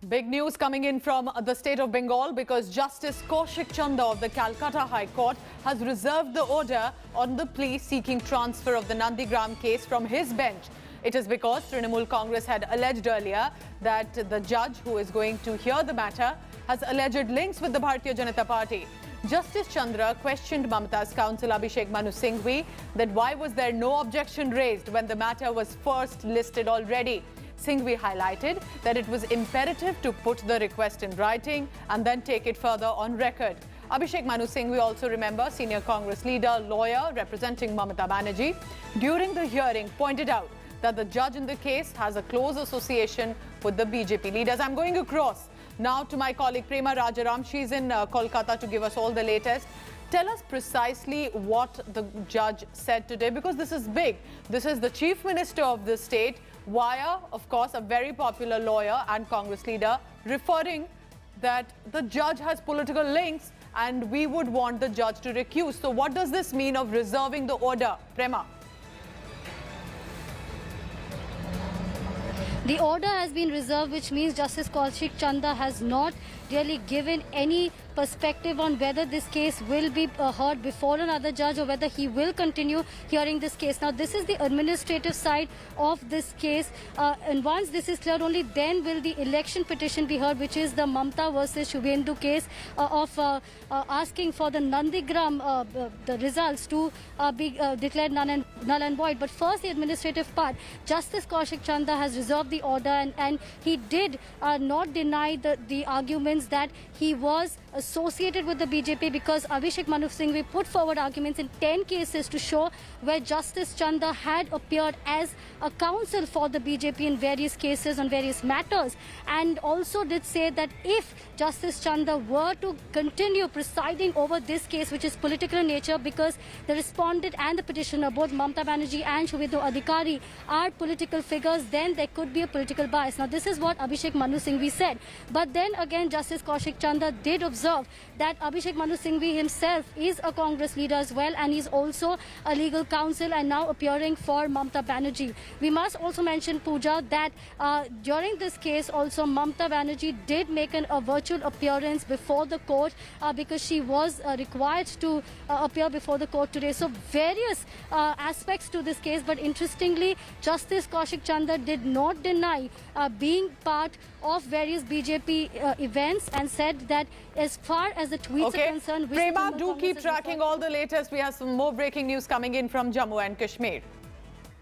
Big news coming in from the state of Bengal because Justice Kaushik Chanda of the Calcutta High Court has reserved the order on the plea seeking transfer of the Nandigram case from his bench. It is because Trinamool Congress had alleged earlier that the judge who is going to hear the matter has alleged links with the Bharatiya Janata Party. Justice Chandra questioned Mamata's counsel Abhishek Manu Singhvi that why was there no objection raised when the matter was first listed already. Singhvi highlighted that it was imperative to put the request in writing and then take it further on record. Abhishek Manu Singhvi, also remember, senior Congress leader, lawyer representing Mamata Banerjee, during the hearing pointed out that the judge in the case has a close association with the BJP leaders. I'm going across now to my colleague Prema Rajaram. She's in Kolkata to give us all the latest. Tell us precisely what the judge said today, because this is big. This is the chief minister of the state, via, of course, a very popular lawyer and Congress leader, referring that the judge has political links and we would want the judge to recuse. So what does this mean of reserving the order, Prema? The order has been reserved, which means Justice Kaushik Chanda has not really given any perspective on whether this case will be heard before another judge or whether he will continue hearing this case. Now, this is the administrative side of this case, and once this is cleared, only then will the election petition be heard, which is the Mamata versus Shubhendu case of asking for the Nandigram the results to be declared null and void. But first, the administrative part, Justice Kaushik Chanda has reserved the order, and he did not deny the arguments that he was associated with the BJP, because Abhishek Manu Singhvi put forward arguments in 10 cases to show where Justice Chanda had appeared as a counsel for the BJP in various cases on various matters, and also did say that if Justice Chanda were to continue presiding over this case, which is political in nature, because the respondent and the petitioner, both Mamata Banerjee and Shubhendu Adhikari, are political figures, then there could be a political bias. Now, this is what Abhishek Manu Singhvi said. But then again, Justice Kaushik Chanda did observe that Abhishek Manu Singhvi himself is a Congress leader as well, and he's also a legal counsel and now appearing for Mamata Banerjee. We must also mention, Pooja, that during this case also Mamata Banerjee did make a virtual appearance before the court because she was required to appear before the court today. So various aspects to this case, but interestingly, Justice Kaushik Chanda did not deny being part of various BJP events, and said that as far as the tweets are concerned... Prema, do keep tracking all the latest. We have some more breaking news coming in from Jammu and Kashmir.